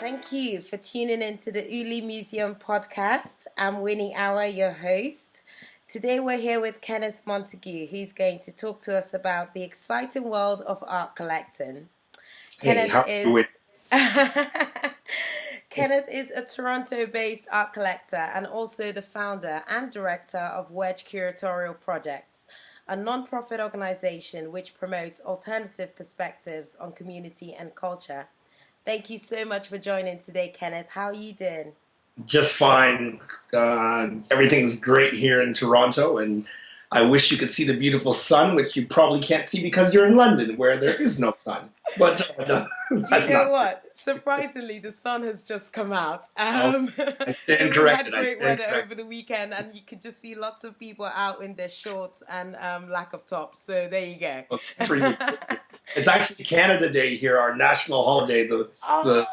Thank you for tuning in to the Ulimuseum podcast. I'm Winnie Hour, your host. Today we're here with Kenneth Montague. He's going to talk to us about the exciting world of art collecting. Hey, Kenneth how are you? is Kenneth is a Toronto-based art collector and also the founder and director of Wedge Curatorial Projects, a non-profit organization which promotes alternative perspectives on community and culture. Thank you so much for joining today, Kenneth. How are you doing? Just fine. Everything's great here in Toronto, and I wish you could see the beautiful sun, which you probably can't see because you're in London, where there is no sun. But no, Do you that's know not true. what? Surprisingly, the sun has just come out. Oh, I So stand we had corrected. I great stand weather corrected. over the weekend, and you could just see lots of people out in their shorts and lack of tops. So there you go. Well, good for you. Good for you. It's actually Canada Day here, our national holiday, the Oh,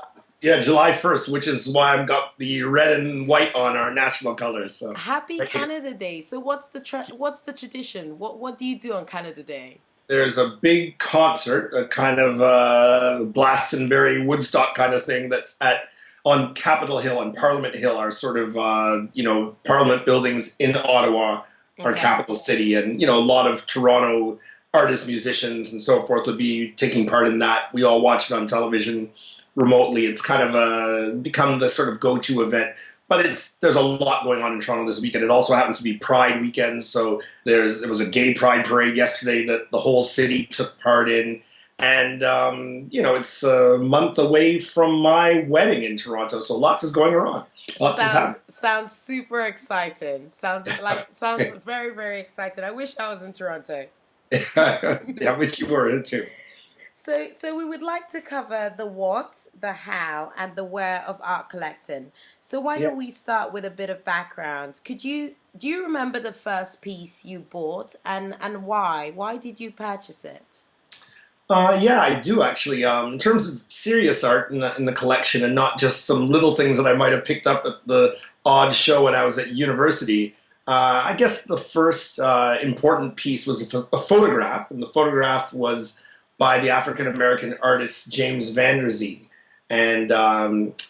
yeah, July 1st, which is why I've got the red and white on our national colors. So happy right here. Canada Day. So what's the tradition? What do you do on Canada Day? There's a big concert, a kind of Glastonbury, Woodstock kind of thing that's at on Capitol Hill and Parliament Hill, are sort of Parliament buildings in Ottawa, our Okay. capital city, and a lot of Toronto artists, musicians, and so forth will be taking part in that. We all watch it on television remotely. It's kind of become the sort of go-to event. But there's a lot going on in Toronto this weekend. It also happens to be Pride weekend, so there was a gay pride parade yesterday that the whole city took part in, and it's a month away from my wedding in Toronto, so lots is going on. Lots is Sounds happening. sounds super exciting. Sounds very, very exciting. I wish I was in Toronto. Yeah, which you were into. So we would like to cover the what, the how, and the where of art collecting. So why don't we Yes. start with a bit of background? Do you remember the first piece you bought and why? Why did you purchase it? Yeah, I do actually. In terms of serious art in the collection, and not just some little things that I might have picked up at the odd show when I was at university. I guess the first important piece was a photograph, and the photograph was by the African American artist James Van Der Zee, and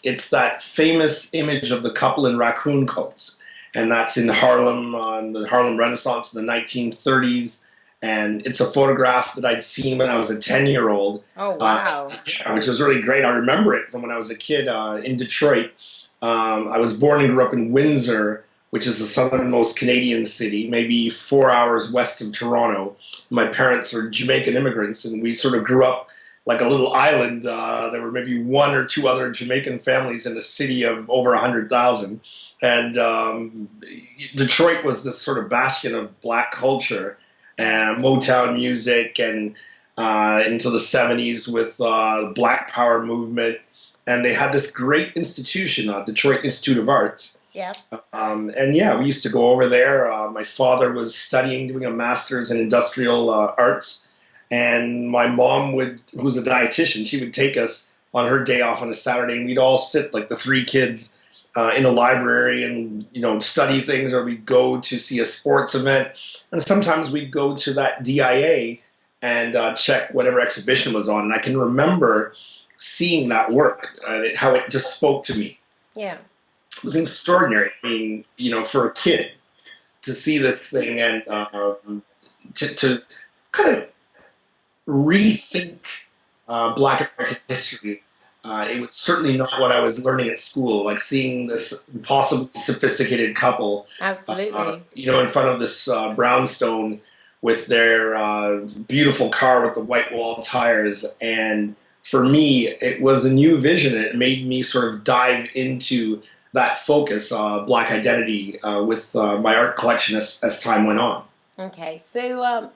it's that famous image of the couple in raccoon coats, and that's in Harlem on the Harlem Renaissance in the 1930s, and it's a photograph that I'd seen when I was a 10-year-old, Oh uh, wow. which was really great. I remember it from when I was a kid in Detroit. I was born and grew up in Windsor, which is the southernmost Canadian city, maybe 4 hours west of Toronto. My parents are Jamaican immigrants, and we sort of grew up like a little island. There were maybe one or two other Jamaican families in a city of over 100,000. And Detroit was this sort of bastion of black culture and Motown music, and into the 70s with Black Power movement. And they had this great institution, Detroit Institute of Arts. Yep. And yeah, we used to go over there. My father was studying, doing a master's in industrial arts. And my mom who's a dietitian, she would take us on her day off on a Saturday, and we'd all sit, like the three kids, in a library and, study things, or we'd go to see a sports event. And sometimes we'd go to that DIA and check whatever exhibition was on. And I can remember seeing that work, how it just spoke to me. Yeah. It was extraordinary. I mean, for a kid to see this thing and to kind of rethink Black American history. It was certainly not what I was learning at school, like seeing this possibly sophisticated couple, Absolutely. in front of this brownstone with their beautiful car with the white wall tires. And for me, it was a new vision. It made me sort of dive into that focus, Black identity, with my art collection as time went on. Okay. So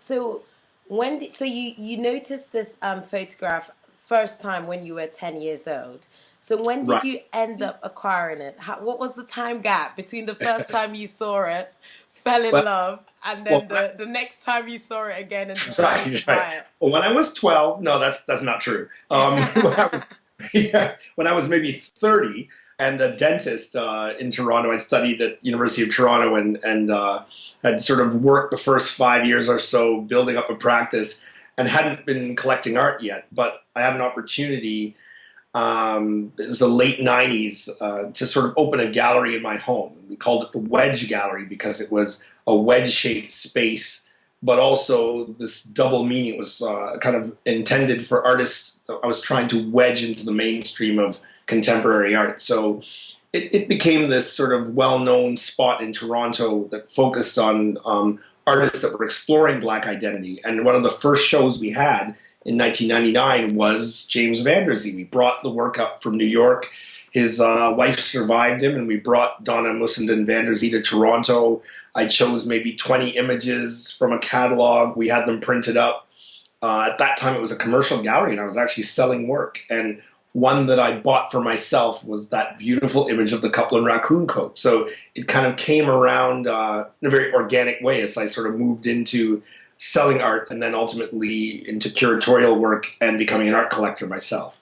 you noticed this photograph first time when you were 10 years old. So when did Right. you end up acquiring it? What was the time gap between the first time you saw it, fell in Well, love, and then well, the next time you saw it again and decided to right, right. buy Well, when I was 12, no, that's not true. When I it? was yeah, when I was maybe 30, and a dentist in Toronto, I studied at University of Toronto, and had sort of worked the first 5 years or so building up a practice, and hadn't been collecting art yet. But I had an opportunity it was the late 90s, to sort of open a gallery in my home. We called it the Wedge Gallery because it was a wedge-shaped space, but also this double meaning. It was kind of intended for artists. I was trying to wedge into the mainstream of contemporary art. So it became this sort of well-known spot in Toronto that focused on artists that were exploring Black identity. And one of the first shows we had in 1999 was James Van Der Zee. We brought the work up from New York. His wife survived him, and we brought Donna Mussenden Van Der Zee to Toronto. I chose maybe 20 images from a catalog. We had them printed up. At that time, it was a commercial gallery, and I was actually selling work. And one that I bought for myself was that beautiful image of the couple in raccoon coat. So it kind of came around in a very organic way as I sort of moved into selling art and then ultimately into curatorial work and becoming an art collector myself.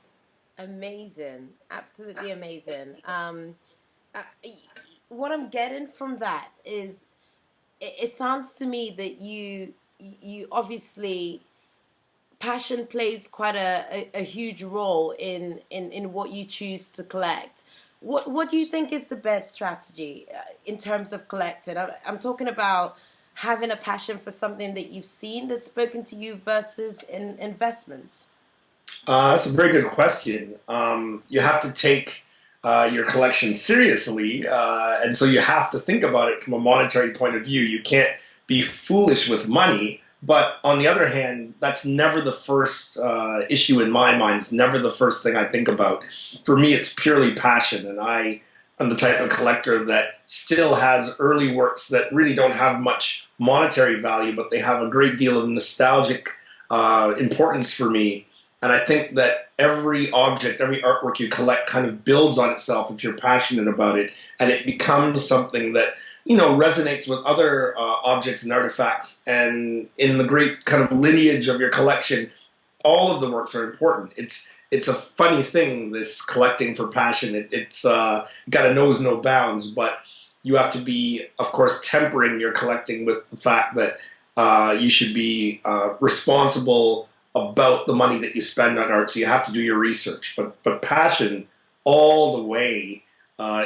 Amazing, absolutely amazing. Uh, what I'm getting from that is it sounds to me that you obviously passion plays quite a huge role in what you choose to collect. What do you think is the best strategy in terms of collecting? I'm talking about having a passion for something that you've seen that's spoken to you versus an investment. That's a very good question. You have to take your collection seriously, and so you have to think about it from a monetary point of view. You can't be foolish with money, but on the other hand, that's never the first issue in my mind. It's never the first thing I think about. For me, it's purely passion, and I am the type of collector that still has early works that really don't have much monetary value, but they have a great deal of nostalgic importance for me. And I think that every object, every artwork you collect kind of builds on itself if you're passionate about it, and it becomes something that, resonates with other objects and artifacts. And in the great kind of lineage of your collection, all of the works are important. It's a funny thing, this collecting for passion. It's got a knows no bounds, but you have to be, of course, tempering your collecting with the fact that you should be responsible about the money that you spend on art. So you have to do your research, but passion all the way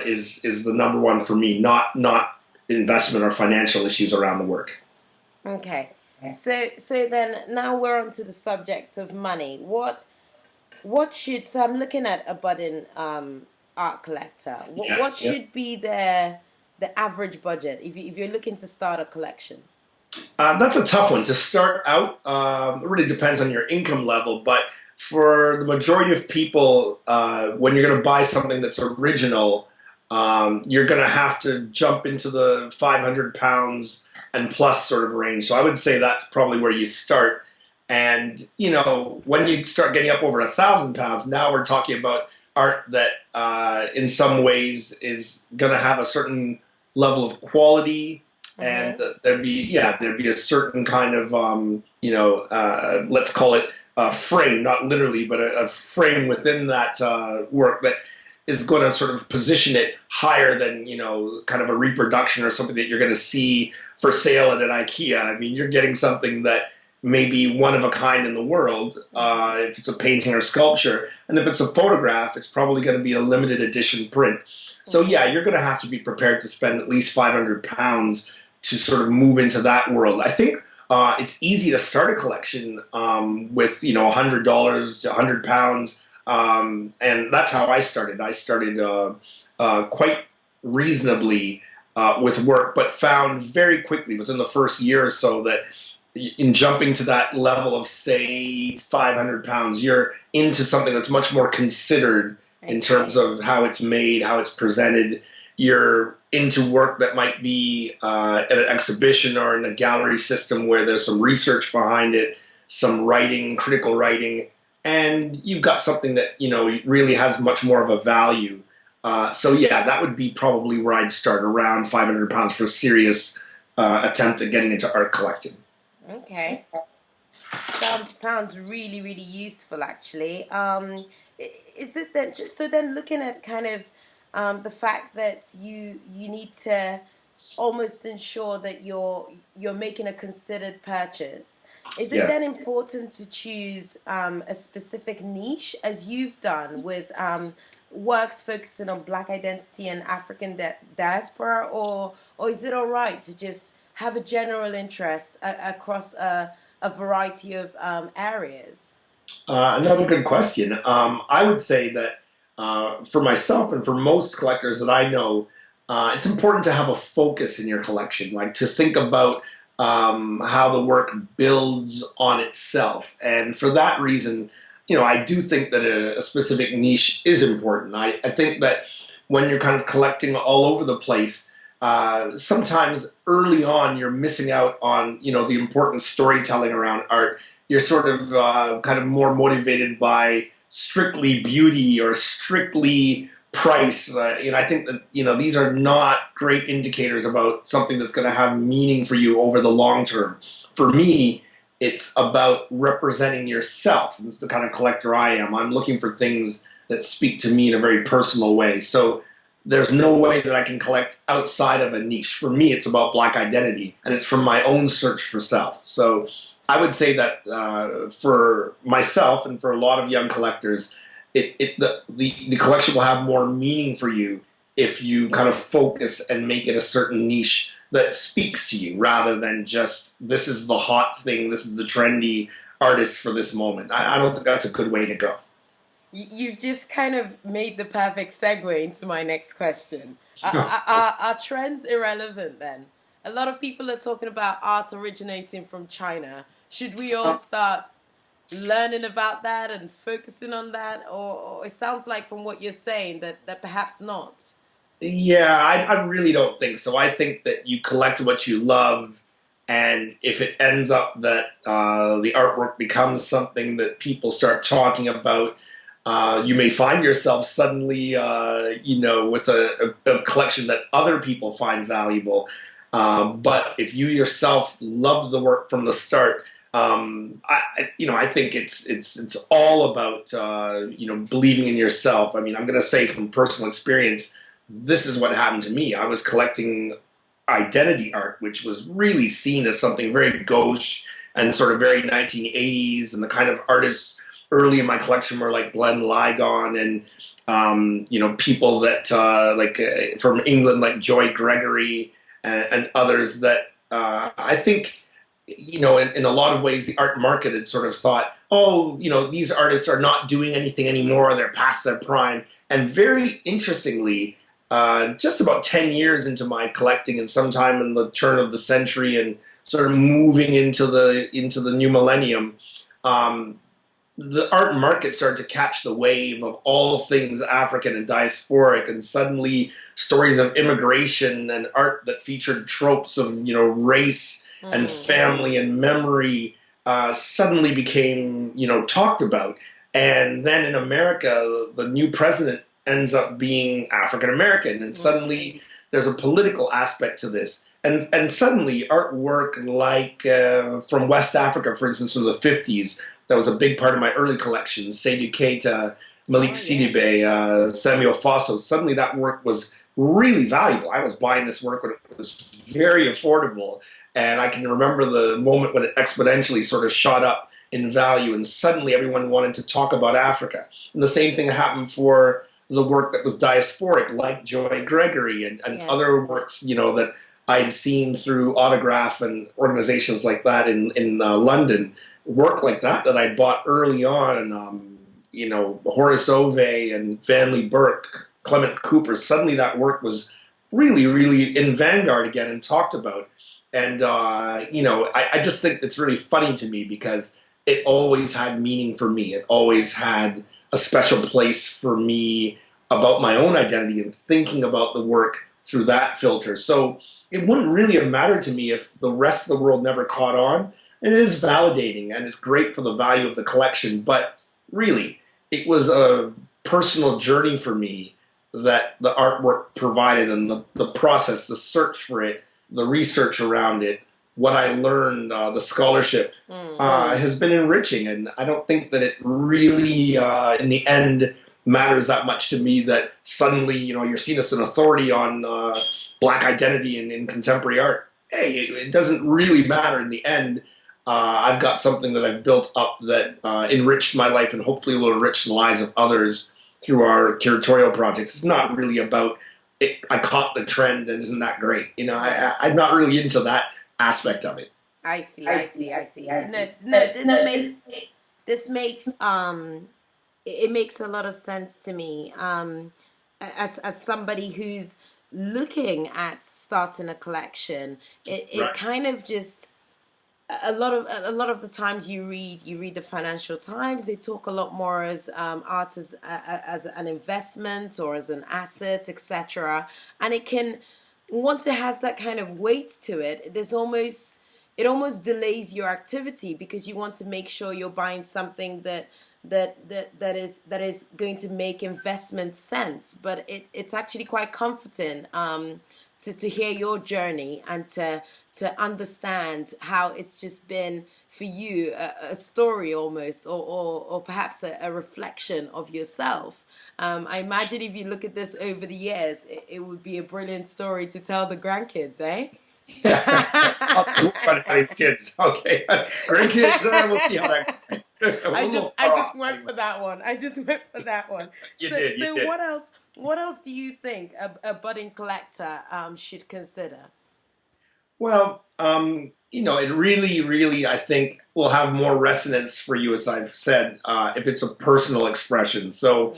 is the number one for me. Not investment or financial issues around the work. Okay. So then now we're on to the subject of money. What should so I'm looking at a budding art collector. Yeah, What yeah. should be the average budget if you're looking to start a collection? That's a tough one to start out. It really depends on your income level, but for the majority of people, when you're going to buy something that's original, you're going to have to jump into the 500 pounds and plus sort of range. So I would say that's probably where you start. And when you start getting up over 1,000 pounds, now we're talking about art that, in some ways, is going to have a certain level of quality, and Mm-hmm. there'd be a certain kind of let's call it a frame, not literally, but a frame within that work that is going to sort of position it higher than kind of a reproduction or something that you're going to see for sale at an IKEA. I mean, you're getting something that may be one of a kind in the world, if it's a painting or sculpture, and if it's a photograph, it's probably going to be a limited edition print. So Mm-hmm. yeah, you're going to have to be prepared to spend at least 500 pounds to sort of move into that world. I think it's easy to start a collection with $100 to 100 pounds, and that's how I started. I started quite reasonably with work, but found very quickly within the first year or so that in jumping to that level of say 500 pounds, you're into something that's much more considered I in terms see. of how it's made, how it's presented. You're into work that might be at an exhibition or in a gallery system where there's some research behind it, some writing, critical writing, and you've got something that really has much more of a value. So yeah, that would be probably where I'd start, around 500 pounds for a serious attempt at getting into art collecting. Okay. Sounds really really useful actually. Is it then just so then looking at kind of the fact that you need to almost ensure that you're making a considered purchase. Is it then Yes. important to choose a specific niche, as you've done with works focusing on Black identity and African diaspora, or is it all right to just have a general interest across a variety of areas? Another good question. I would say that for myself and for most collectors that I know, it's important to have a focus in your collection, like to think about how the work builds on itself. And for that reason, I do think that a specific niche is important. I think that when you're kind of collecting all over the place, sometimes early on you're missing out on, the important storytelling around art. You're sort of kind of more motivated by strictly beauty or strictly price. I think that these are not great indicators about something that's going to have meaning for you over the long term. For me, it's about representing yourself. This is the kind of collector I am. I'm looking for things that speak to me in a very personal way. So there's no way that I can collect outside of a niche. For me, it's about Black identity, and it's from my own search for self. So I would say that for myself and for a lot of young collectors, the collection will have more meaning for you if you kind of focus and make it a certain niche that speaks to you rather than just this is the hot thing, this is the trendy artist for this moment. I don't think that's a good way to go. You've just kind of made the perfect segue into my next question. Are trends irrelevant then? A lot of people are talking about art originating from China. Should we all start learning about that and focusing on that? Or it sounds like from what you're saying that perhaps not. Yeah, I really don't think so. I think that you collect what you love, and if it ends up that the artwork becomes something that people start talking about, you may find yourself suddenly, with a collection that other people find valuable. But if you yourself love the work from the start, I think it's all about believing in yourself. I mean, I'm going to say from personal experience, this is what happened to me. I was collecting identity art, which was really seen as something very gauche and sort of very 1980s, and the kind of artists early in my collection were like Glenn Ligon and people that from England like Joy Gregory and others that I think in a lot of ways the art market had sort of thought, oh, these artists are not doing anything anymore, they're past their prime. And very interestingly, just about 10 years into my collecting and sometime in the turn of the century and sort of moving into the new millennium, the art market started to catch the wave of all things African and diasporic, and suddenly stories of immigration and art that featured tropes of race and family and memory suddenly became talked about. And then in America, the new president ends up being African American, and suddenly there's a political aspect to this. And suddenly artwork like from West Africa, for instance, from the 50s, that was a big part of my early collection, Seydou Keita, Malik Sidibé, Samuel Fosso. Suddenly that work was really valuable. I was buying this work when it was very affordable, and I can remember the moment when it exponentially sort of shot up in value, and suddenly everyone wanted to talk about Africa. And the same thing happened for the work that was diasporic, like Joy Gregory and other works, that I'd seen through Autograph and organizations like that in London. Work like that I bought early on, Horace Ove and Vanley Burke, Clement Cooper. Suddenly that work was really, really in vanguard again and talked about. And, I just think it's really funny to me because it always had meaning for me. It always had a special place for me about my own identity and thinking about the work through that filter. So it wouldn't really have mattered to me if the rest of the world never caught on. And it is validating and it's great for the value of the collection, but really, it was a personal journey for me that the artwork provided, and the process, the search for it, the research around it, what I learned, the scholarship has been enriching. And I don't think that it really, in the end, matters that much to me that suddenly, you're seen as an authority on Black identity in contemporary art. Hey, it doesn't really matter in the end. I've got something that I've built up that enriched my life and hopefully will enrich the lives of others through our curatorial projects. It's not really about it. I caught the trend and isn't that great? I'm not really into that aspect of it. I see. No, this makes it makes a lot of sense to me. As somebody who's looking at starting a collection, it Right. kind of just a lot of the times you read the Financial Times, they talk a lot more as art as an investment or as an asset, etc. And it can, once it has that kind of weight to it, it almost delays your activity because you want to make sure you're buying something that is going to make investment sense. But it's actually quite comforting to hear your journey and to understand how it's just been for you a story almost, or perhaps a reflection of yourself. I imagine if you look at this over the years, it would be a brilliant story to tell the grandkids, eh? I'll work on having kids. Okay, grandkids. We'll see how that goes. We're a I little just I far just off. went for that one. I just went for that one. You So did. You so did. what else do you think a budding collector should consider? Well, it really, really, I think, will have more resonance for you, as I've said, if it's a personal expression. So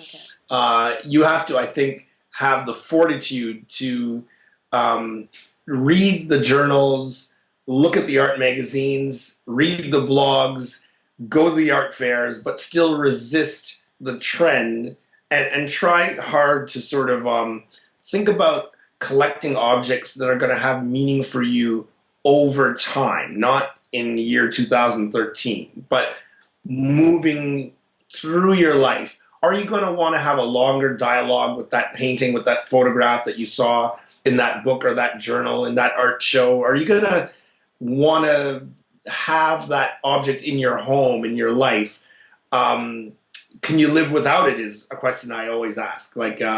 Okay. you have to, I think, have the fortitude to um, read the journals, look at the art magazines, read the blogs, go to the art fairs, but still resist the trend and try hard to sort of think about collecting objects that are going to have meaning for you over time, not in year 2013, but moving through your life. Are you going to want to have a longer dialogue with that painting, with that photograph that you saw in that book or that journal, in that art show? Are you going to want to have that object in your home, in your life? Um, can you live without it is a question I always ask. Like, you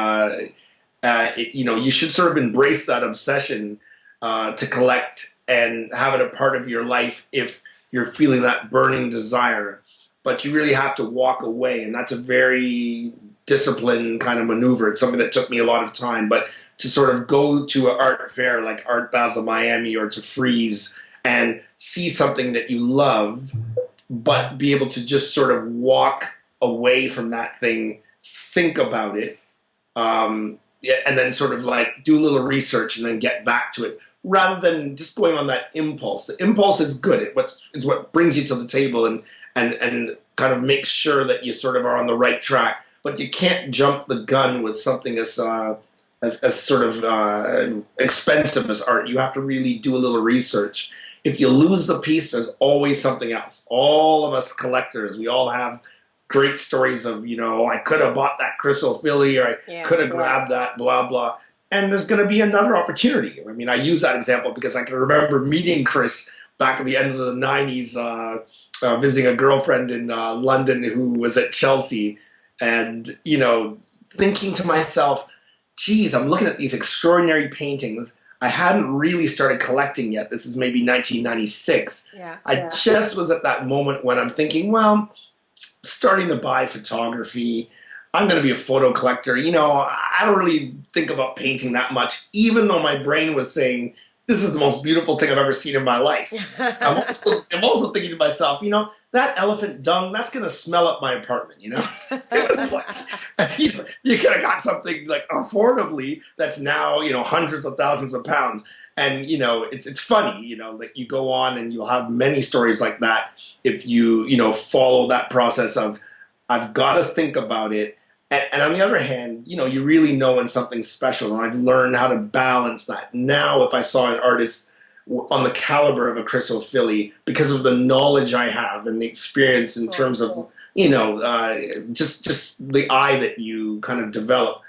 should sort of embrace that obsession to collect and have it a part of your life if you're feeling that burning desire. But you really have to walk away, and that's a very disciplined kind of maneuver. It's something that took me a lot of time, but to sort of go to an art fair like Art Basel Miami or to Frieze and see something that you love, but be able to just sort of walk away from that thing, think about it, yeah, and then sort of like do a little research and then get back to it, rather than just going on that impulse. The impulse is good. It's what brings you to the table and kind of makes sure that you sort of are on the right track. But you can't jump the gun with something as sort of expensive as art. You have to really do a little research. If you lose the piece, there's always something else. All of us collectors, we all have great stories of, I could have bought that crystal filly, or I Yeah. could have grabbed that, blah, blah. And there's going to be another opportunity. I mean, I use that example because I can remember meeting Chris back at the end of the 90s, visiting a girlfriend in London who was at Chelsea, and, thinking to myself, geez, I'm looking at these extraordinary paintings. I hadn't really started collecting yet. This is maybe 1996. Yeah. I just was at that moment when I'm thinking, well, starting to buy photography. I'm going to be a photo collector. I don't really think about painting that much, even though my brain was saying, this is the most beautiful thing I've ever seen in my life. I'm also thinking to myself, that elephant dung, that's going to smell up my apartment, It was like, you could have got something like affordably that's now, hundreds of thousands of pounds. And, it's funny, like you go on and you'll have many stories like that if you, follow that process of, I've got to think about it. And on the other hand, you really know when something's special. And I've learned how to balance that. Now, if I saw an artist on the caliber of a Crystal Philly, because of the knowledge I have and the experience in terms of, just the eye that you kind of develop,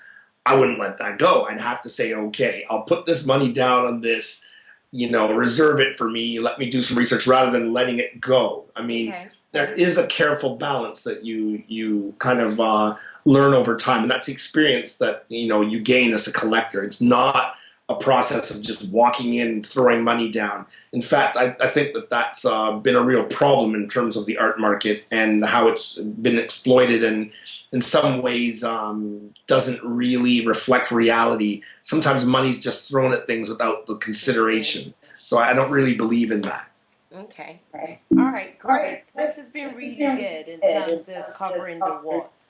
I wouldn't let that go. I'd have to say, okay, I'll put this money down on this, reserve it for me, let me do some research rather than letting it go. I mean, Okay. there is a careful balance that you kind of learn over time, and that's the experience that you gain as a collector. It's not a process of just walking in and throwing money down. In fact, I think that that's been a real problem in terms of the art market and how it's been exploited, and in some ways doesn't really reflect reality. Sometimes money's just thrown at things without the consideration. So I don't really believe in that. Okay. All right, great. This has been really good in terms of covering the what.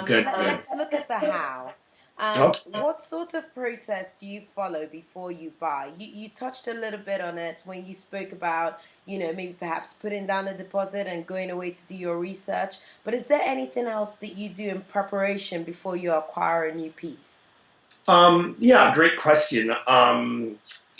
Good, good. Let's look at the how. Okay. What sort of process do you follow before you buy? You touched a little bit on it when you spoke about, maybe perhaps putting down a deposit and going away to do your research. But is there anything else that you do in preparation before you acquire a new piece? Yeah, great question.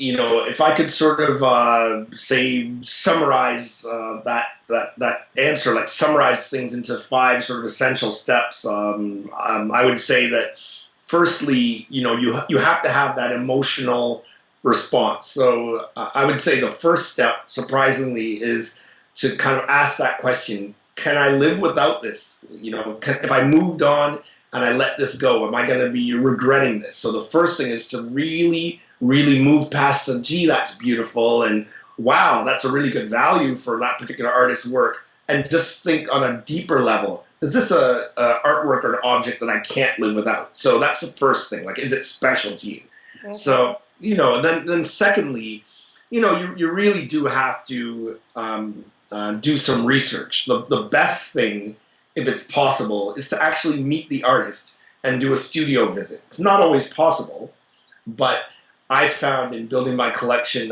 If I could sort of say summarize that answer, like summarize things into five sort of essential steps, I would say that firstly, you have to have that emotional response. So I would say the first step, surprisingly, is to kind of ask that question: can I live without this? If I moved on and I let this go, am I going to be regretting this? So the first thing is to really, really move past the, gee, that's beautiful, and wow, that's a really good value for that particular artist's work, and just think on a deeper level. Is this a artwork or an object that I can't live without? So that's the first thing. Like, is it special to you? Okay. So, and then secondly, you really do have to do some research. The best thing, if it's possible, is to actually meet the artist and do a studio visit. It's not always possible, but I found in building my collection,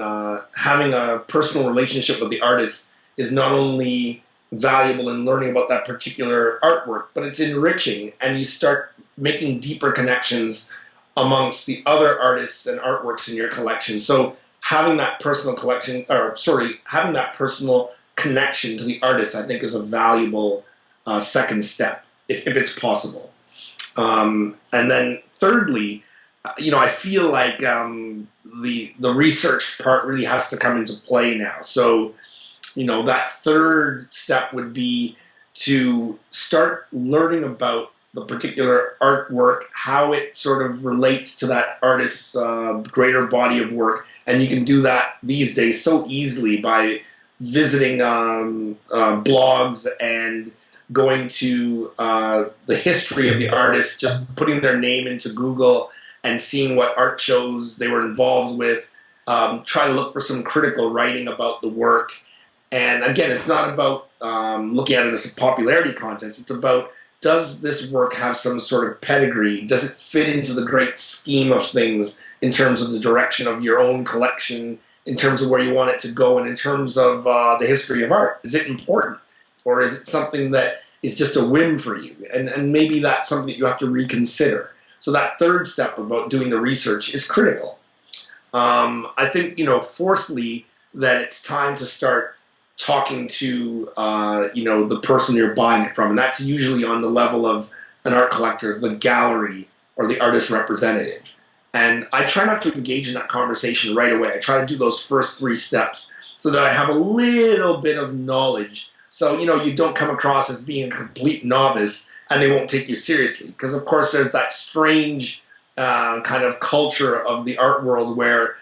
having a personal relationship with the artist is not only valuable in learning about that particular artwork, but it's enriching, and you start making deeper connections amongst the other artists and artworks in your collection. So having that personal having that personal connection to the artist, I think, is a valuable second step, if it's possible. And then thirdly, I feel like the research part really has to come into play now. So, that third step would be to start learning about the particular artwork, how it sort of relates to that artist's greater body of work. And you can do that these days so easily by visiting blogs and going to the history of the artist, just putting their name into Google and seeing what art shows they were involved with. Try to look for some critical writing about the work. And again, it's not about looking at it as a popularity contest. It's about, does this work have some sort of pedigree? Does it fit into the great scheme of things in terms of the direction of your own collection, in terms of where you want it to go, and in terms of the history of art? Is it important? Or is it something that is just a whim for you? And maybe that's something that you have to reconsider. So that third step about doing the research is critical. I think, fourthly, that it's time to start talking to, the person you're buying it from. And that's usually on the level of an art collector, the gallery, or the artist representative. And I try not to engage in that conversation right away. I try to do those first three steps so that I have a little bit of knowledge. So, you don't come across as being a complete novice and they won't take you seriously. Because, of course, there's that strange kind of culture of the art world where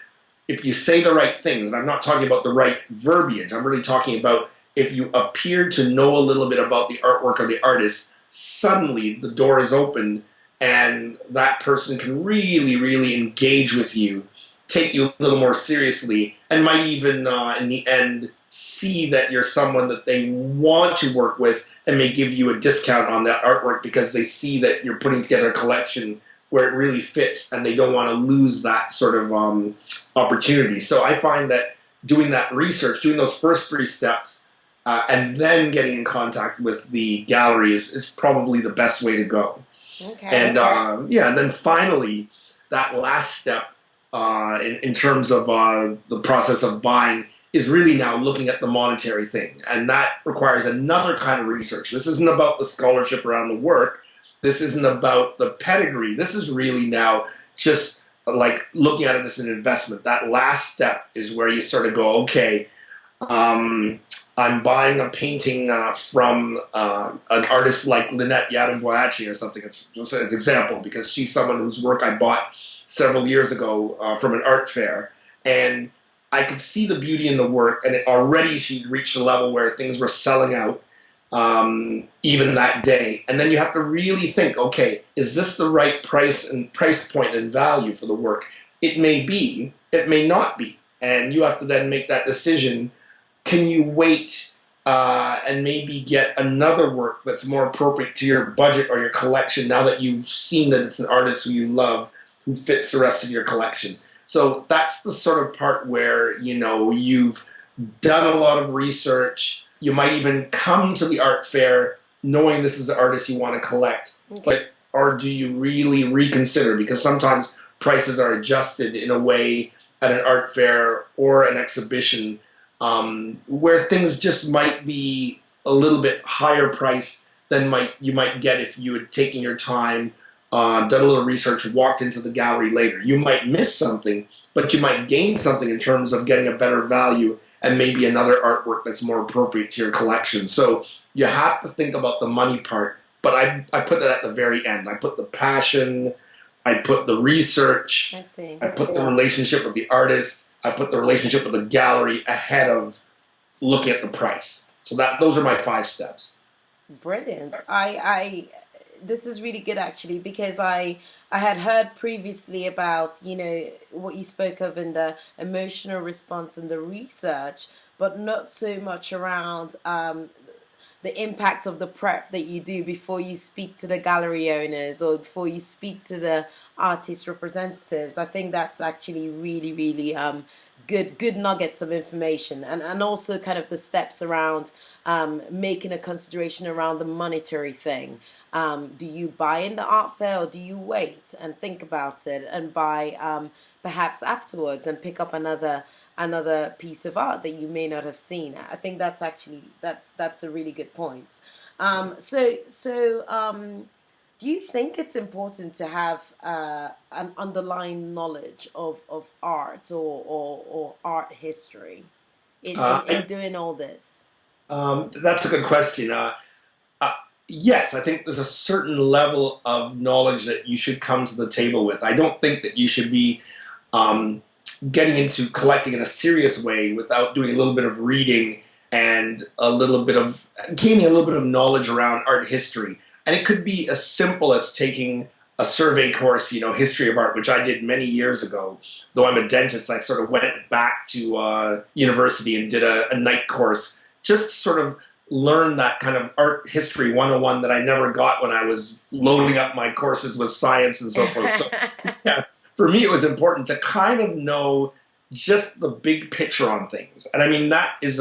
if you say the right things, and I'm not talking about the right verbiage, I'm really talking about if you appear to know a little bit about the artwork or the artist, suddenly the door is open and that person can really, really engage with you, take you a little more seriously, and might even, in the end, see that you're someone that they want to work with and may give you a discount on that artwork because they see that you're putting together a collection where it really fits and they don't want to lose that sort of opportunity. So I find that doing that research, doing those first three steps, and then getting in contact with the gallery is probably the best way to go. Okay. And and then finally, that last step in terms of the process of buying is really now looking at the monetary thing. And that requires another kind of research. This isn't about the scholarship around the work. This isn't about the pedigree. This is really now just like looking at it as an investment. That last step is where you sort of go, okay, I'm buying a painting from an artist like Lynette Yadimboachi or something. It's just an example because she's someone whose work I bought several years ago from an art fair. And I could see the beauty in the work, and already she'd reached a level where things were selling out even that day. And then you have to really think, okay, is this the right price point and value for the work? It may be, it may not be. And you have to then make that decision. Can you wait and maybe get another work that's more appropriate to your budget or your collection now that you've seen that it's an artist who you love, who fits the rest of your collection? So that's the sort of part where, you know, you've done a lot of research. You might even come to the art fair knowing this is the artist you want to collect. Okay. But or do you really reconsider? Because sometimes prices are adjusted in a way at an art fair or an exhibition where things just might be a little bit higher price than you might get if you had taken your time, done a little research, walked into the gallery later. You might miss something, but you might gain something in terms of getting a better value and maybe another artwork that's more appropriate to your collection. So you have to think about the money part, but I put that at the very end. I put the passion, I put the research, I see. I put the relationship with the artist, I put the relationship with the gallery ahead of looking at the price. So those are my 5 steps. Brilliant. I this is really good actually because I had heard previously about, you know, what you spoke of in the emotional response and the research, but not so much around the impact of the prep that you do before you speak to the gallery owners or before you speak to the artist representatives. I think that's actually really, really good nuggets of information, and also kind of the steps around making a consideration around the monetary thing. Do you buy in the art fair or do you wait and think about it and buy perhaps afterwards and pick up another piece of art that you may not have seen? I think that's actually that's a really good point. Do you think it's important to have an underlying knowledge of art or art history in doing all this? That's a good question. Yes, I think there's a certain level of knowledge that you should come to the table with. I don't think that you should be getting into collecting in a serious way without doing a little bit of reading and gaining a little bit of knowledge around art history. And it could be as simple as taking a survey course, you know, history of art, which I did many years ago. Though I'm a dentist, I sort of went back to university and did a night course just to sort of learn that kind of art history 101 that I never got when I was loading up my courses with science and so forth. So, yeah, for me, it was important to kind of know just the big picture on things. And I mean, that is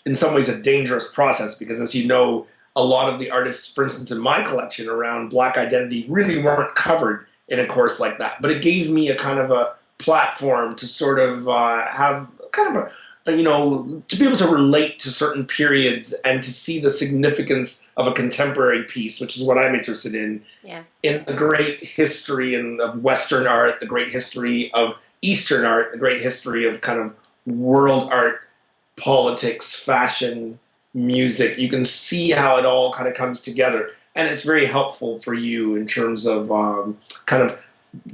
in some ways a dangerous process because, as you know, a lot of the artists, for instance, in my collection around Black identity really weren't covered in a course like that. But it gave me a kind of a platform to sort of have kind of you know, to be able to relate to certain periods and to see the significance of a contemporary piece, which is what I'm interested in. Yes. In the great history of Western art, the great history of Eastern art, the great history of kind of world art, politics, fashion, music. You can see how it all kind of comes together. And it's very helpful for you in terms of kind of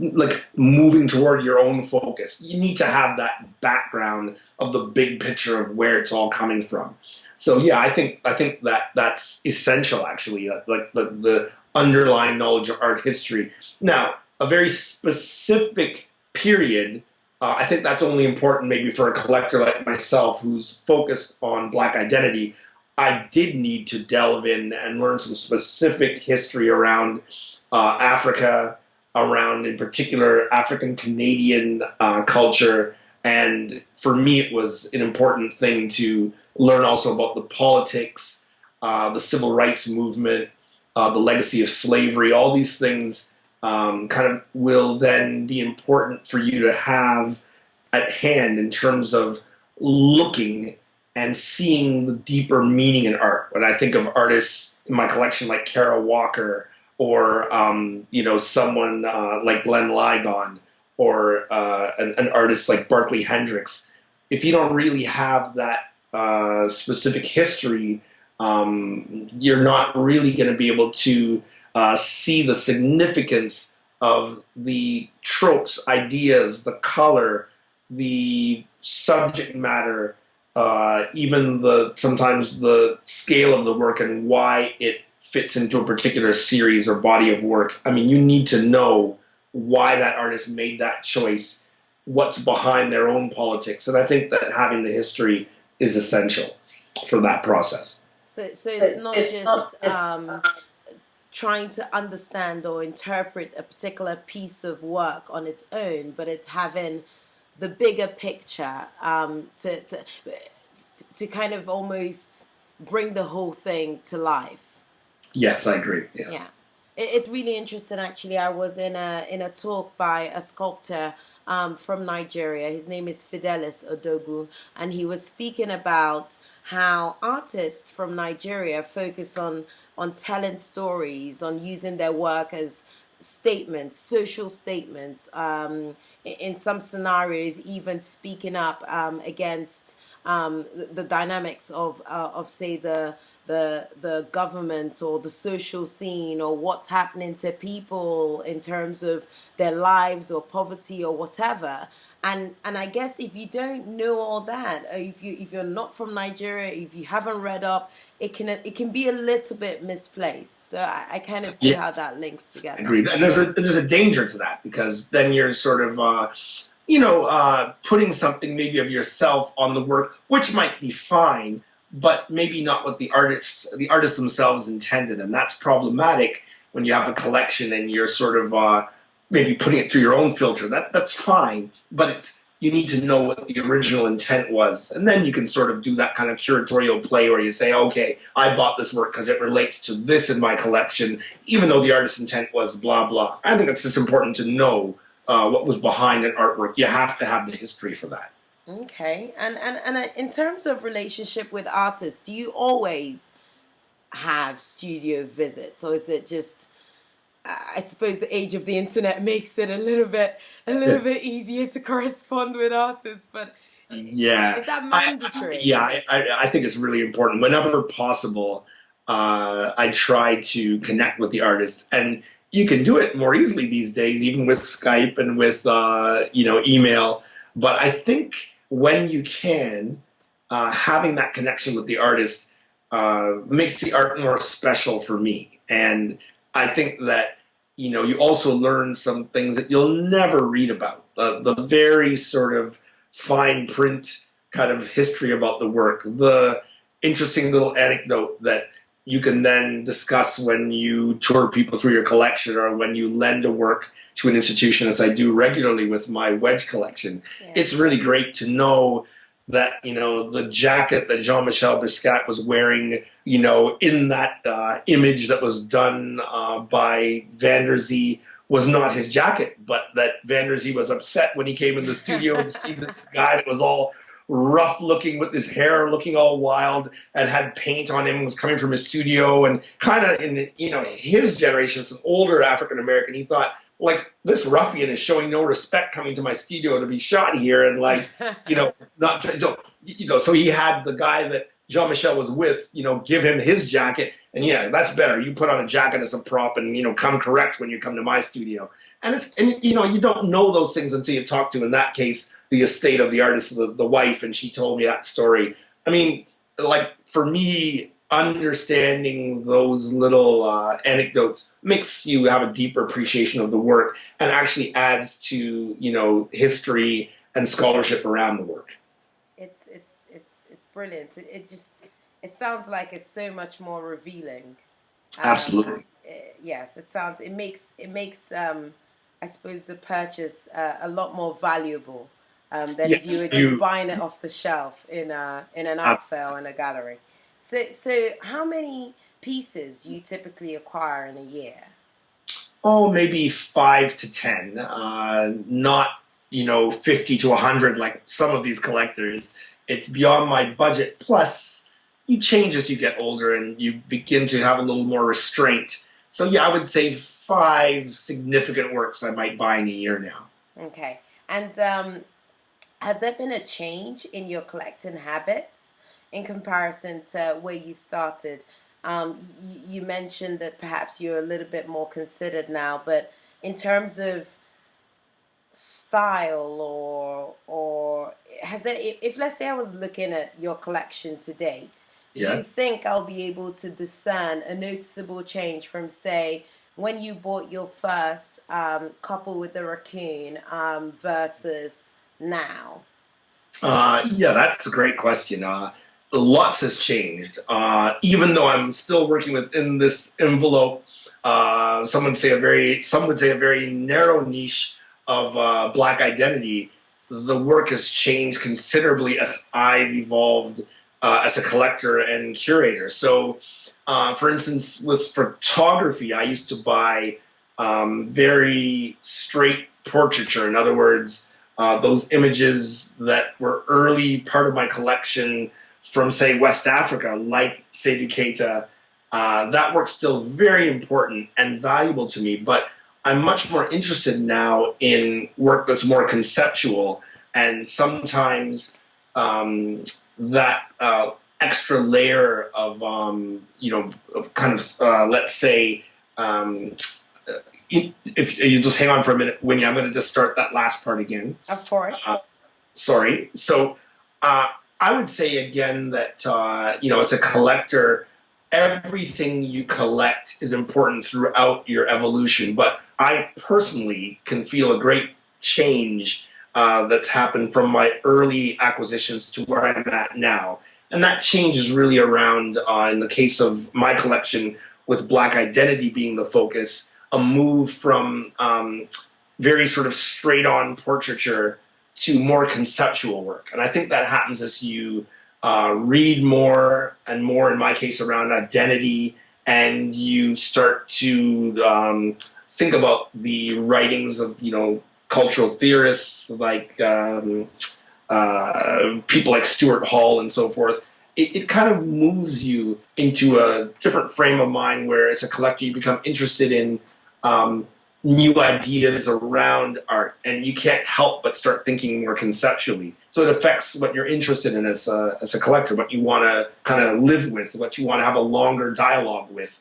like moving toward your own focus. You need to have that background of the big picture of where it's all coming from. So yeah, I think that that's essential actually, like the underlying knowledge of art history. Now, a very specific period, I think that's only important maybe for a collector like myself who's focused on Black identity. I did need to delve in and learn some specific history around Africa, around, in particular, African Canadian culture. And for me, it was an important thing to learn also about the politics, the civil rights movement, the legacy of slavery. All these things kind of will then be important for you to have at hand in terms of looking and seeing the deeper meaning in art. When I think of artists in my collection like Kara Walker, or you know, someone like Glenn Ligon, or an artist like Barclay Hendricks, if you don't really have that specific history, you're not really going to be able to see the significance of the tropes, ideas, the color, the subject matter, even the sometimes the scale of the work and why it fits into a particular series or body of work. I mean, you need to know why that artist made that choice, what's behind their own politics, and I think that having the history is essential for that process. So it's not just trying to understand or interpret a particular piece of work on its own, but it's having the bigger picture, to kind of almost bring the whole thing to life. Yes, I agree. Yeah. Yes. It's really interesting actually. I was in a talk by a sculptor from Nigeria. His name is Fidelis Odogu, and he was speaking about how artists from Nigeria focus on telling stories, on using their work as statements, social statements. In some scenarios, even speaking up against the dynamics of say the government or the social scene or what's happening to people in terms of their lives or poverty or whatever. And I guess if you don't know all that, or if you're not from Nigeria, if you haven't read up, it can be a little bit misplaced. So I kind of see how Yes. that links together. Agreed. And there's a danger to that because then you're sort of putting something maybe of yourself on the work, which might be fine, but maybe not what the artists themselves intended, and that's problematic when you have a collection and you're sort of maybe putting it through your own filter. That's fine, but it's you need to know what the original intent was, and then you can sort of do that kind of curatorial play where you say, okay, I bought this work because it relates to this in my collection, even though the artist's intent was blah blah. I think it's just important to know what was behind an artwork. You have to have the history for that. Okay. And in terms of relationship with artists, do you always have studio visits, or is it just, I suppose the age of the internet makes it a little bit easier to correspond with artists, but Yeah, is that I mandatory? yeah, I think it's really important. Whenever possible, I try to connect with the artist, and you can do it more easily these days, even with Skype and with email. But I think when you can, having that connection with the artist makes the art more special for me, and I think that you also learn some things that you'll never read about. The very sort of fine print kind of history about the work, the interesting little anecdote that you can then discuss when you tour people through your collection or when you lend a work to an institution, as I do regularly with my Wedge collection. Yeah. It's really great to know that the jacket that Jean-Michel Biscat was wearing, in that image that was done by Van der Zee was not his jacket, but that Van der Zee was upset when he came in the studio to see this guy that was all rough looking with his hair looking all wild and had paint on him, was coming from his studio, and kind of in his generation, as an older African American, he thought, like, this ruffian is showing no respect coming to my studio to be shot here, and like, not so he had the guy that Jean-Michel was with, give him his jacket, and yeah, that's better. You put on a jacket as a prop, and come correct when you come to my studio. And you don't know those things until you talk to, in that case, the estate of the artist, the wife, and she told me that story. I mean, like, for me, understanding those little anecdotes makes you have a deeper appreciation of the work and actually adds to history and scholarship around the work. It's brilliant. It sounds like it's so much more revealing. Absolutely. Yes, it makes I suppose the purchase a lot more valuable than if you Yes, were just you. buying it off the shelf in an art fair in a gallery. So how many pieces do you typically acquire in a year? Oh, maybe 5 to 10. Not 50 to 100 like some of these collectors. It's beyond my budget. Plus, you change as you get older and you begin to have a little more restraint. So yeah, I would say 5 significant works I might buy in a year now. Okay. And has there been a change in your collecting habits? in comparison to where you started? You mentioned that perhaps you're a little bit more considered now, but in terms of style or has there, if let's say I was looking at your collection to date, do you Yes. think I'll be able to discern a noticeable change from, say, when you bought your first couple with the raccoon versus now? Yeah, that's a great question. Lots has changed. Even though I'm still working within this envelope, some would say a very narrow niche of Black identity. The work has changed considerably as I've evolved as a collector and curator. So, for instance, with photography, I used to buy very straight portraiture. In other words, those images that were early part of my collection from, say, West Africa, like Seydou Keita, that work's still very important and valuable to me. But I'm much more interested now in work that's more conceptual, and sometimes that extra layer of, of kind of, let's say, if you just hang on for a minute, Winnie, I'm going to just start that last part again. Of course. Sorry. So I would say again that, as a collector, everything you collect is important throughout your evolution. But I personally can feel a great change that's happened from my early acquisitions to where I'm at now. And that change is really around, in the case of my collection, with Black identity being the focus, a move from very sort of straight on portraiture to more conceptual work. And I think that happens as you read more and more, in my case, around identity, and you start to think about the writings of, cultural theorists like people like Stuart Hall and so forth. It kind of moves you into a different frame of mind where, as a collector, you become interested in new ideas around art, and you can't help but start thinking more conceptually. So it affects what you're interested in as a collector, what you want to kind of live with, what you want to have a longer dialogue with.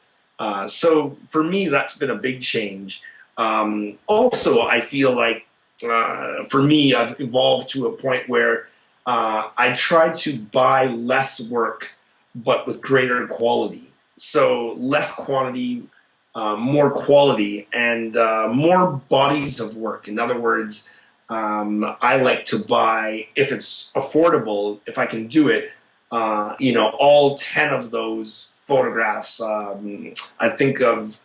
So for me, that's been a big change. Also, I feel like for me, I've evolved to a point where I try to buy less work, but with greater quality. So less quantity, more quality, and more bodies of work. In other words, I like to buy, if it's affordable, if I can do it, all 10 of those photographs. I think of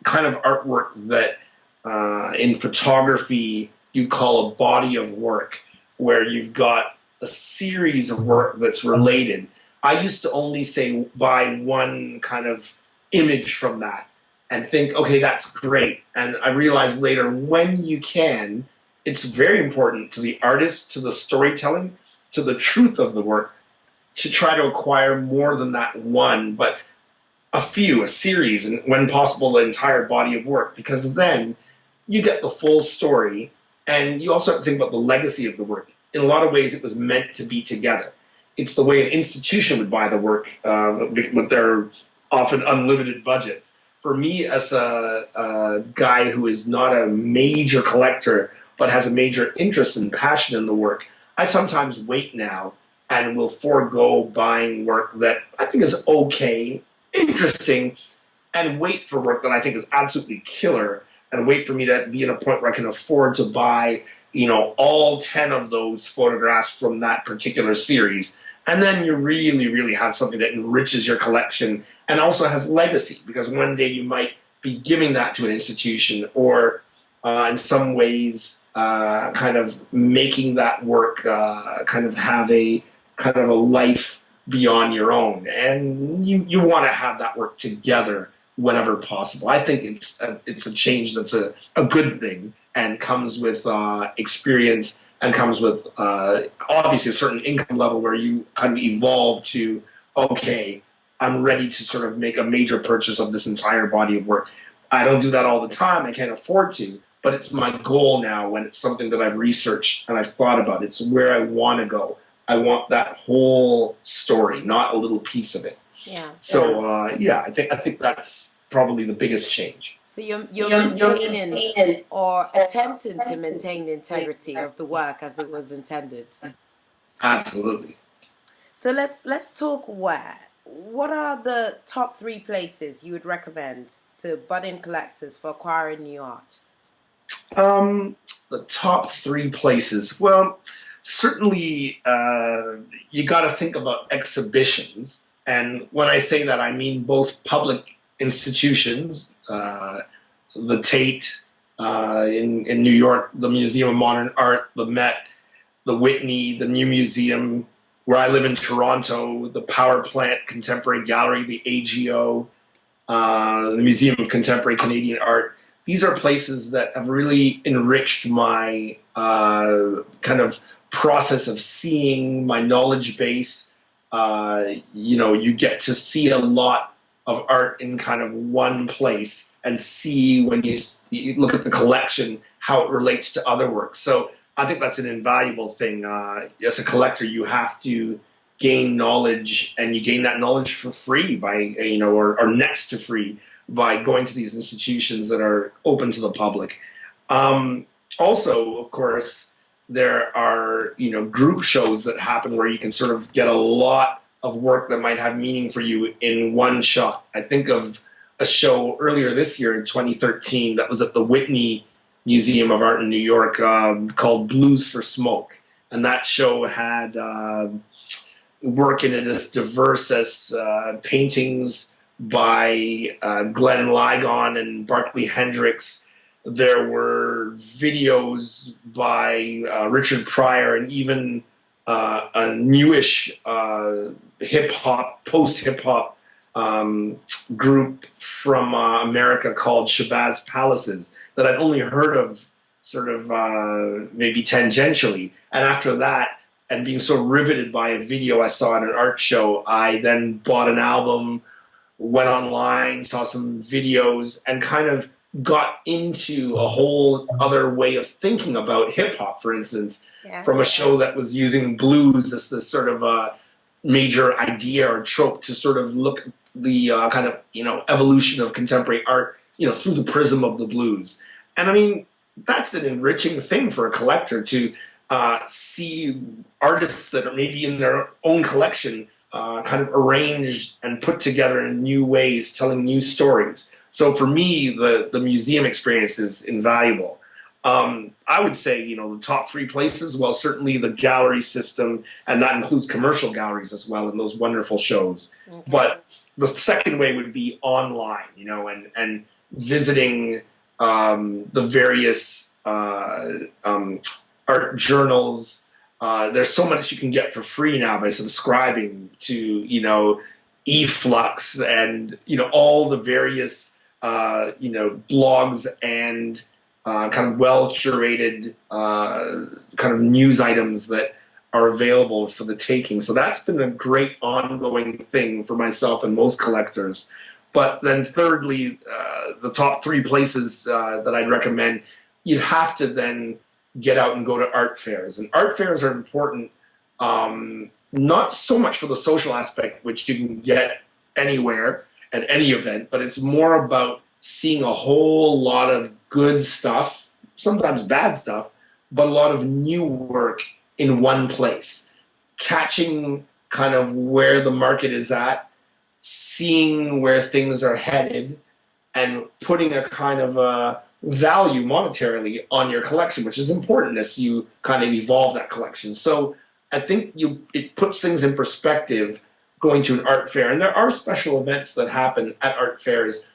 kind of artwork that in photography you call a body of work, where you've got a series of work that's related. I used to only say buy one kind of image from that and think, okay, that's great. And I realized later, when you can, it's very important to the artist, to the storytelling, to the truth of the work, to try to acquire more than that one, but a series, and when possible, the entire body of work, because then you get the full story, and you also have to think about the legacy of the work. In a lot of ways, it was meant to be together. It's the way an institution would buy the work with their often unlimited budgets. For me, as a guy who is not a major collector, but has a major interest and passion in the work, I sometimes wait now and will forego buying work that I think is okay, interesting, and wait for work that I think is absolutely killer, and wait for me to be in a point where I can afford to buy, all 10 of those photographs from that particular series. And then you really, really have something that enriches your collection and also has legacy, because one day you might be giving that to an institution, or in some ways kind of making that work kind of have a kind of a life beyond your own. And you want to have that work together whenever possible. I think it's a change that's a good thing, and comes with experience, and comes with obviously a certain income level where you kind of evolve to, okay, I'm ready to sort of make a major purchase of this entire body of work. I don't do that all the time. I can't afford to, but it's my goal now when it's something that I've researched and I've thought about. It's where I want to go. I want that whole story, not a little piece of it. Yeah. So I think that's probably the biggest change. So you're maintaining or attempting to maintain the integrity of the work as it was intended. Absolutely. So let's talk where. What are the top three places you would recommend to budding collectors for acquiring new art? The top three places. Well, certainly you got to think about exhibitions. And when I say that, I mean both public institutions, the Tate in New York, the Museum of Modern Art, the Met, the Whitney, the New Museum, where I live in Toronto, the Power Plant Contemporary Gallery, the AGO, the Museum of Contemporary Canadian Art. These are places that have really enriched my kind of process of seeing, my knowledge base. You get to see a lot of art in kind of one place and see when you look at the collection how it relates to other works. So I think that's an invaluable thing. As a collector, you have to gain knowledge, and you gain that knowledge for free by, or next to free by going to these institutions that are open to the public. Also, of course, there are, group shows that happen where you can sort of get a lot of work that might have meaning for you in one shot. I think of a show earlier this year in 2013 that was at the Whitney Museum of Art in New York called Blues for Smoke. And that show had work in it as diverse as paintings by Glenn Ligon and Barclay Hendricks. There were videos by Richard Pryor, and even a newish hip-hop, post-hip-hop group from America called Shabazz Palaces that I'd only heard of sort of maybe tangentially. And after that, and being so riveted by a video I saw at an art show, I then bought an album, went online, saw some videos, and kind of got into a whole other way of thinking about hip-hop, for instance, from a show that was using blues as this sort of major idea or trope to sort of look at the kind of, evolution of contemporary art, through the prism of the blues. And I mean, that's an enriching thing for a collector to see artists that are maybe in their own collection kind of arranged and put together in new ways, telling new stories. So for me, the museum experience is invaluable. I would say, the top three places, well, certainly the gallery system, and that includes commercial galleries as well, and those wonderful shows. Okay. But the second way would be online, and visiting the various art journals. There's so much you can get for free now by subscribing to, eFlux and, all the various, blogs and kind of well-curated kind of news items that are available for the taking. So that's been a great ongoing thing for myself and most collectors. But then thirdly, the top three places that I'd recommend, you'd have to then get out and go to art fairs. And art fairs are important, not so much for the social aspect, which you can get anywhere at any event, but it's more about seeing a whole lot of good stuff, sometimes bad stuff, but a lot of new work in one place. Catching kind of where the market is at, seeing where things are headed, and putting a kind of a value monetarily on your collection, which is important as you kind of evolve that collection. So I think it puts things in perspective going to an art fair. And there are special events that happen at art fairs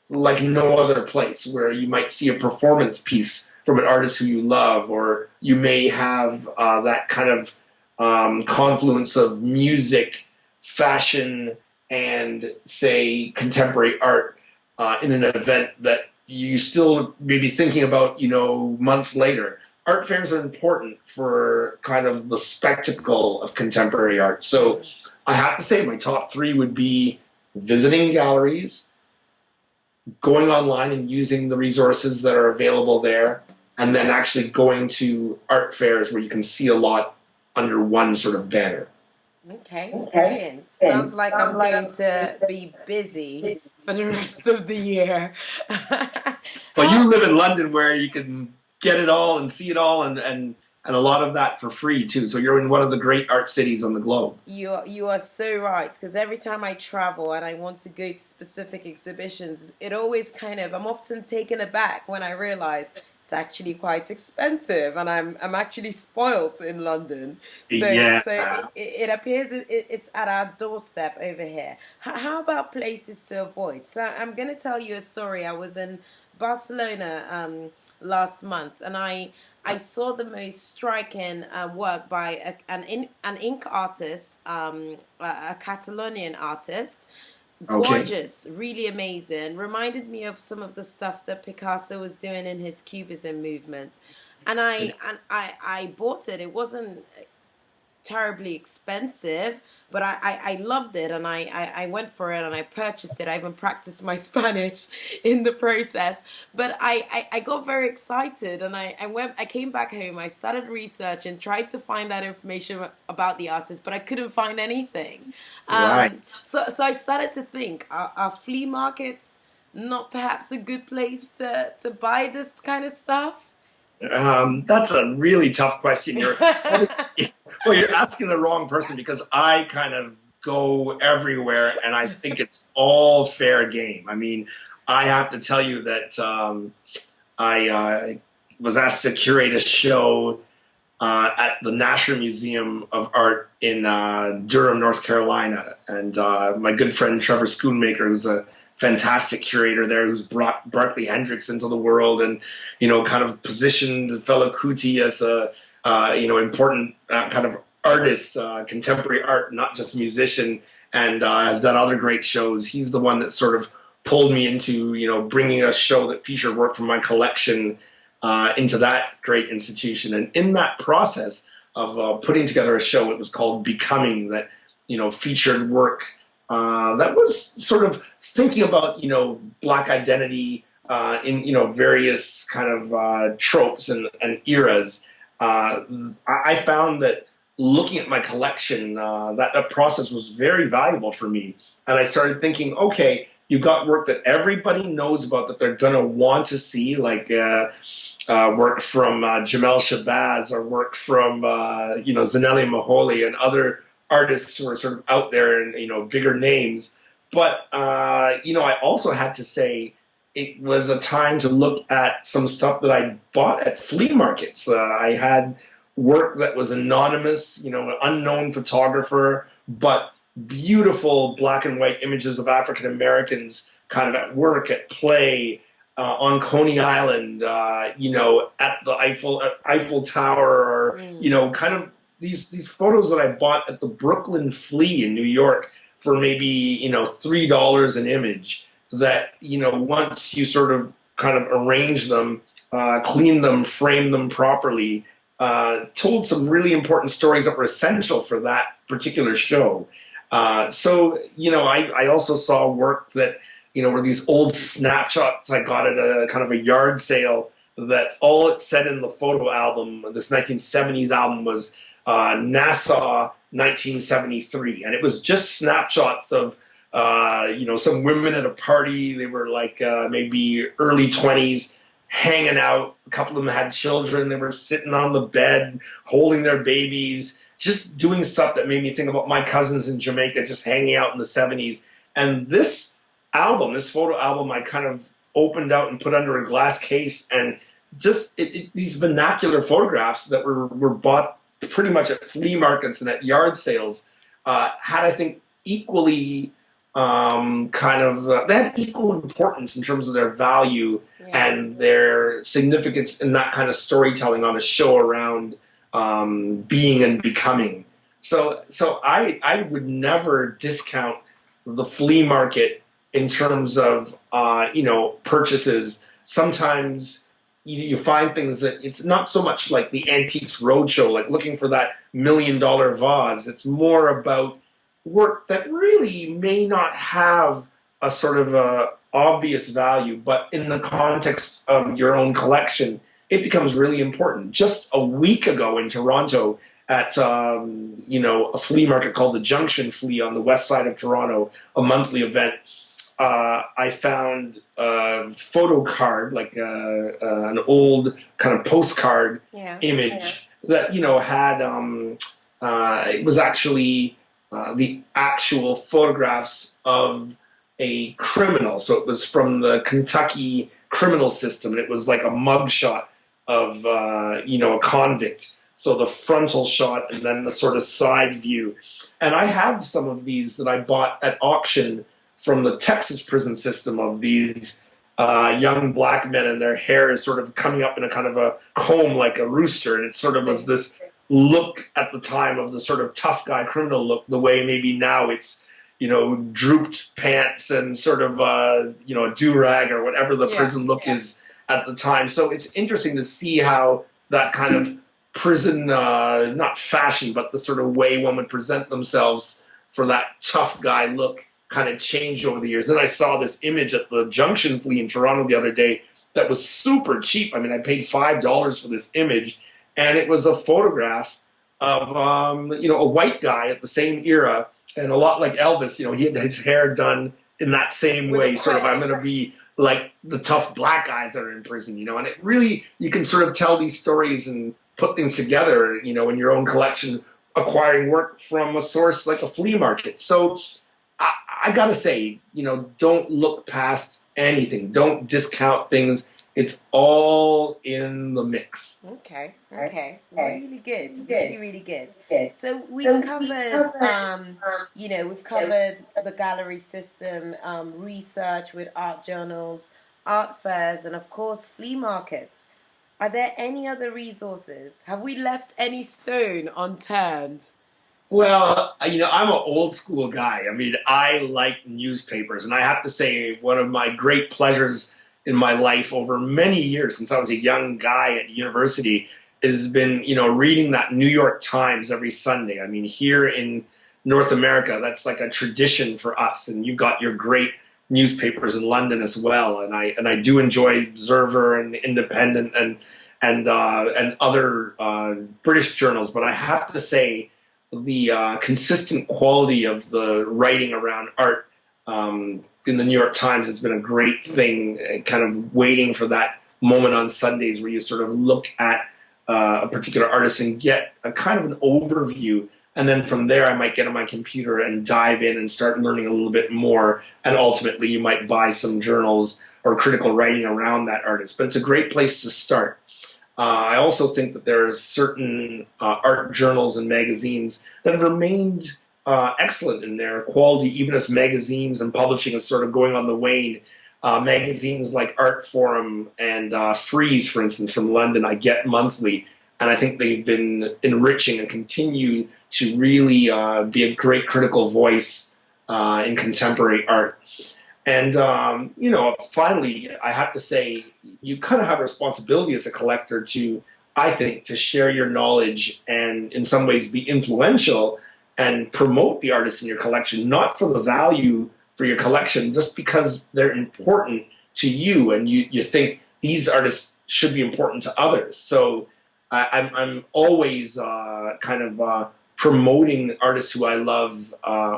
like no other place, where you might see a performance piece from an artist who you love, or you may have that kind of confluence of music, fashion, and, say, contemporary art in an event that you still may be thinking about, months later. Art fairs are important for kind of the spectacle of contemporary art. So I have to say my top three would be visiting galleries, going online and using the resources that are available there, and then actually going to art fairs where you can see a lot under one sort of banner. Okay, brilliant. Sounds like I'm going to be busy for the rest of the year. Well, you How live in London where you can get it all and see it all and a lot of that for free too. So you're in one of the great art cities on the globe. you are so right, because every time I travel and I want to go to specific exhibitions, it always kind of I'm often taken aback when I realize it's actually quite expensive, and I'm actually spoilt in London. Yeah. So it appears it's at our doorstep over here. How about places to avoid? So I'm going to tell you a story. I was in Barcelona last month, and I saw the most striking work by an ink artist, a Catalonian artist. Okay. Gorgeous, really amazing. Reminded me of some of the stuff that Picasso was doing in his Cubism movement, and I bought it. It wasn't terribly expensive, but I loved it, and I went for it and I purchased it. I even practiced my Spanish in the process. But I got very excited, and I came back home, I started research and tried to find that information about the artist, but I couldn't find anything. Right. So I started to think, are flea markets not perhaps a good place to buy this kind of stuff? That's a really tough question. Well, you're asking the wrong person because I kind of go everywhere and I think it's all fair game. I mean, I have to tell you that I was asked to curate a show at the National Museum of Art in Durham, North Carolina. And my good friend Trevor Schoonmaker, who's a fantastic curator there, who's brought Barclay Hendricks into the world and, kind of positioned fellow Kuti as a, important kind of artist, contemporary art, not just musician, and has done other great shows. He's the one that sort of pulled me into, bringing a show that featured work from my collection into that great institution. And in that process of putting together a show, it was called Becoming, that featured work that was sort of thinking about Black identity in various kind of tropes and eras. I found that looking at my collection, that process was very valuable for me, and I started thinking, okay, you've got work that everybody knows about that they're going to want to see, like work from Jamel Shabazz, or work from Zanelli Maholi and other artists who are sort of out there and bigger names. But I also had to say it was a time to look at some stuff that I bought at flea markets. I had work that was anonymous, an unknown photographer, but beautiful black and white images of African Americans kind of at work, at play, on Coney Island, at the Eiffel Tower, or kind of these photos that I bought at the Brooklyn Flea in New York for maybe $3 an image. That once you sort of kind of arrange them, clean them, frame them properly, told some really important stories that were essential for that particular show. I also saw work that were these old snapshots I got at a kind of a yard sale, that all it said in the photo album, this 1970s album, was Nassau 1973. And it was just snapshots of, some women at a party. They were like maybe early 20s, hanging out. A couple of them had children. They were sitting on the bed, holding their babies, just doing stuff that made me think about my cousins in Jamaica, just hanging out in the 70s. And this photo album, I kind of opened out and put under a glass case, and just these vernacular photographs that were bought pretty much at flea markets and at yard sales had, I think, equally they had equal importance in terms of their value and their significance in that kind of storytelling on a show around being and becoming. So I would never discount the flea market in terms of purchases. Sometimes you find things that it's not so much like the Antiques Roadshow, like looking for that $1 million vase. It's more about work that really may not have a sort of a obvious value, but in the context of your own collection, it becomes really important. Just a week ago in Toronto at a flea market called the Junction Flea on the west side of Toronto, a monthly event. I found a photo card, like an old kind of postcard image that had it was actually the actual photographs of a criminal. So it was from the Kentucky criminal system, and it was like a mugshot of a convict. So the frontal shot and then the sort of side view. And I have some of these that I bought at auction from the Texas prison system of these young black men, and their hair is sort of coming up in a kind of a comb like a rooster. And it sort of was this look at the time of the sort of tough guy criminal look, the way maybe now it's, drooped pants and sort of, a do-rag or whatever the prison look is at the time. So it's interesting to see how that kind of prison, not fashion, but the sort of way one would present themselves for that tough guy look kind of changed over the years. Then I saw this image at the Junction Flea in Toronto the other day that was super cheap. I mean, I paid $5 for this image, and it was a photograph of, a white guy at the same era, and a lot like Elvis, he had his hair done in that same way, sort of, I'm going to be like the tough black guys that are in prison, and it really, you can sort of tell these stories and put things together, in your own collection, acquiring work from a source like a flea market. So I gotta say, don't look past anything. Don't discount things. It's all in the mix. Okay. Really good. Really good. So we've covered, we've covered the gallery system, research with art journals, art fairs, and of course, flea markets. Are there any other resources? Have we left any stone unturned? Well, I'm an old school guy. I mean, I like newspapers, and I have to say one of my great pleasures in my life over many years, since I was a young guy at university, has been, reading that New York Times every Sunday. I mean, here in North America, that's like a tradition for us, and you've got your great newspapers in London as well. And I do enjoy Observer and Independent and other British journals, but I have to say, the consistent quality of the writing around art in the New York Times has been a great thing, kind of waiting for that moment on Sundays where you sort of look at a particular artist and get a kind of an overview. And then from there, I might get on my computer and dive in and start learning a little bit more. And ultimately, you might buy some journals or critical writing around that artist. But it's a great place to start. I also think that there are certain art journals and magazines that have remained excellent in their quality, even as magazines and publishing is sort of going on the wane. Magazines like Art Forum and Frieze, for instance, from London, I get monthly, and I think they've been enriching and continue to really be a great critical voice in contemporary art. And, finally, I have to say, you kind of have a responsibility as a collector to, I think, to share your knowledge and in some ways be influential and promote the artists in your collection, not for the value for your collection, just because they're important to you and you think these artists should be important to others. So I'm always promoting artists who I love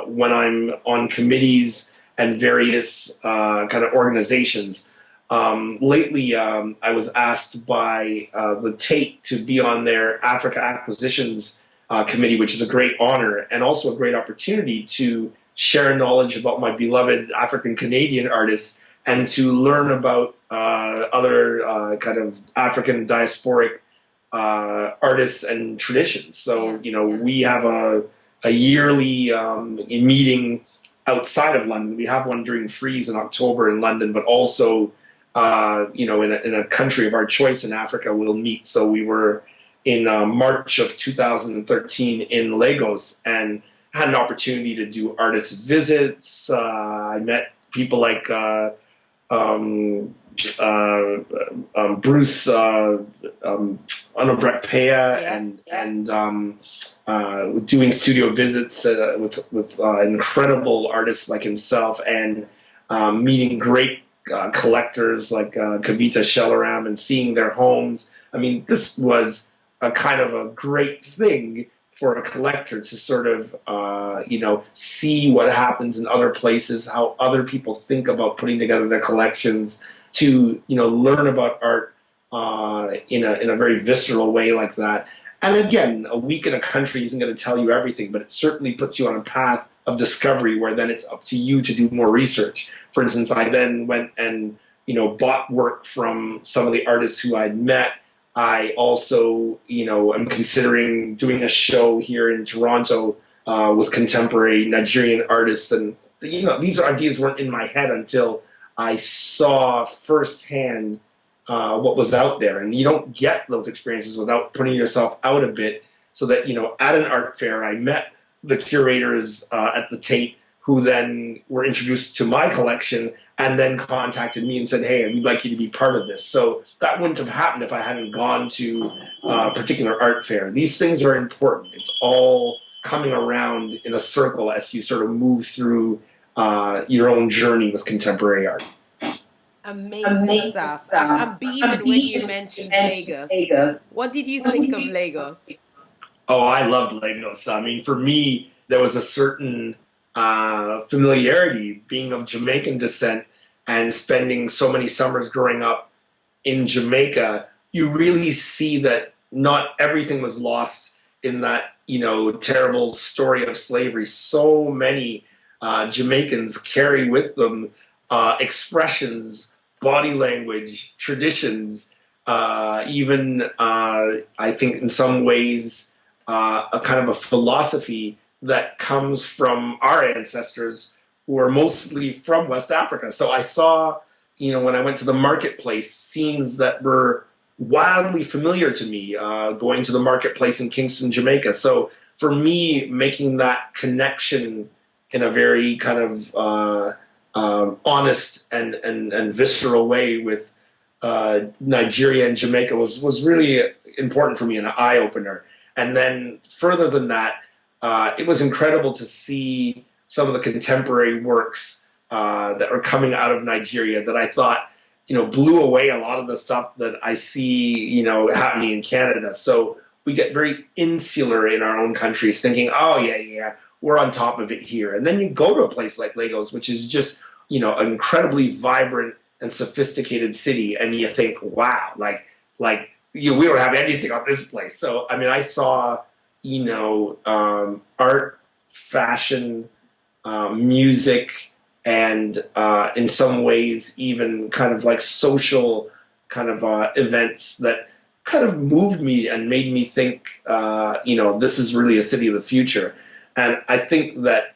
when I'm on committees and various kind of organizations. Lately, I was asked by the Tate to be on their Africa Acquisitions Committee, which is a great honor and also a great opportunity to share knowledge about my beloved African-Canadian artists and to learn about other kind of African diasporic artists and traditions. So, we have a yearly meeting outside of London. We have one during Frieze in October in London, but also, in a country of our choice in Africa, we'll meet. So we were in March of 2013 in Lagos and had an opportunity to do artist visits. I met people like Bruce Onobrekpea and doing studio visits with incredible artists like himself and meeting great collectors like Kavita Shelaram and seeing their homes. I mean, this was a kind of a great thing for a collector to sort of, see what happens in other places, how other people think about putting together their collections, to, learn about art in a very visceral way like that. And again, a week in a country isn't going to tell you everything, but it certainly puts you on a path of discovery where then it's up to you to do more research. For instance, I then went and bought work from some of the artists who I'd met. I also, am considering doing a show here in Toronto with contemporary Nigerian artists, and these ideas weren't in my head until I saw firsthand what was out there. And you don't get those experiences without putting yourself out a bit. So that, at an art fair, I met the curators at the Tate, who then were introduced to my collection and then contacted me and said, hey, we'd like you to be part of this. So that wouldn't have happened if I hadn't gone to a particular art fair. These things are important. It's all coming around in a circle as you sort of move through your own journey with contemporary art. Amazing stuff. I'm beaming when you mentioned Lagos. What did you think of Lagos? Oh, I loved Lagos. I mean, for me, there was a certain familiarity being of Jamaican descent and spending so many summers growing up in Jamaica. You really see that not everything was lost in that, terrible story of slavery. So many Jamaicans carry with them expressions, body language, traditions, even I think in some ways a kind of a philosophy that comes from our ancestors who are mostly from West Africa. So I saw, when I went to the marketplace, scenes that were wildly familiar to me, going to the marketplace in Kingston, Jamaica. So for me, making that connection in a very kind of honest and visceral way with Nigeria and Jamaica was really important for me, and an eye-opener. And then further than that, it was incredible to see some of the contemporary works that are coming out of Nigeria that I thought, blew away a lot of the stuff that I see, happening in Canada. So we get very insular in our own countries, thinking, oh, yeah, we're on top of it here. And then you go to a place like Lagos, which is just, an incredibly vibrant and sophisticated city, and you think, wow, we don't have anything on this place. So, I mean, I saw, art, fashion, music, and in some ways even kind of like social kind of events that kind of moved me and made me think, this is really a city of the future. And I think that,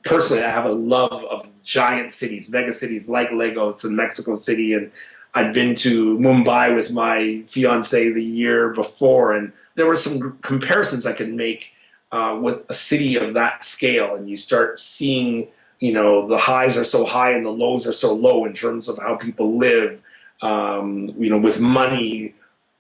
personally, I have a love of giant cities, mega cities like Lagos and Mexico City. And I'd been to Mumbai with my fiance the year before, and there were some comparisons I could make with a city of that scale. And you start seeing, the highs are so high and the lows are so low in terms of how people live, with money,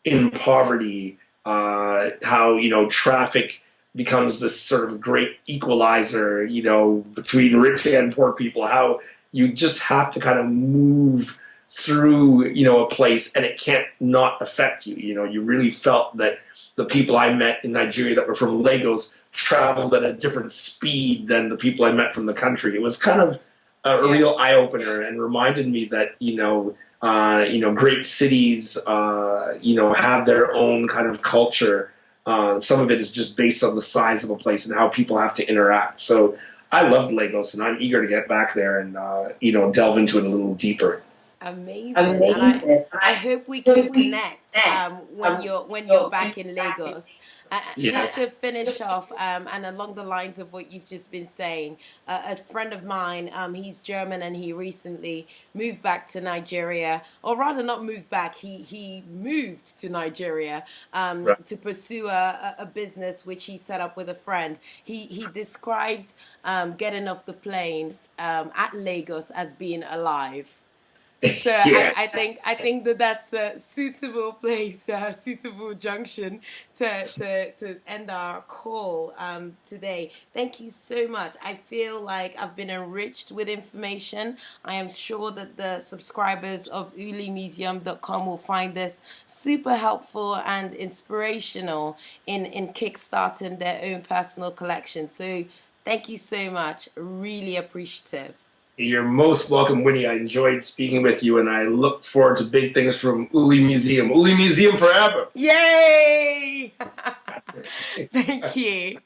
in poverty, how, traffic becomes this sort of great equalizer, between rich and poor people, how you just have to kind of move through, a place and it can't not affect you. You really felt that the people I met in Nigeria that were from Lagos traveled at a different speed than the people I met from the country. It was kind of a real eye-opener and reminded me that, great cities, have their own kind of culture. Some of it is just based on the size of a place and how people have to interact. So I loved Lagos, and I'm eager to get back there and, delve into it a little deeper. Amazing. And I hope we can connect when you're back in Lagos. Just to finish off, and along the lines of what you've just been saying, a friend of mine, he's German and he recently moved back to Nigeria, or rather not moved back, he moved to Nigeria to pursue a business which he set up with a friend. He describes getting off the plane at Lagos as being alive. So Yeah. I think that that's a suitable place, a suitable junction to end our call today. Thank you so much. I feel like I've been enriched with information. I am sure that the subscribers of ulimuseum.com will find this super helpful and inspirational in kickstarting their own personal collection. So thank you so much. Really appreciative. You're most welcome, Winnie. I enjoyed speaking with you, and I look forward to big things from Uli Museum. Uli Museum forever. Yay! That's it. Thank you.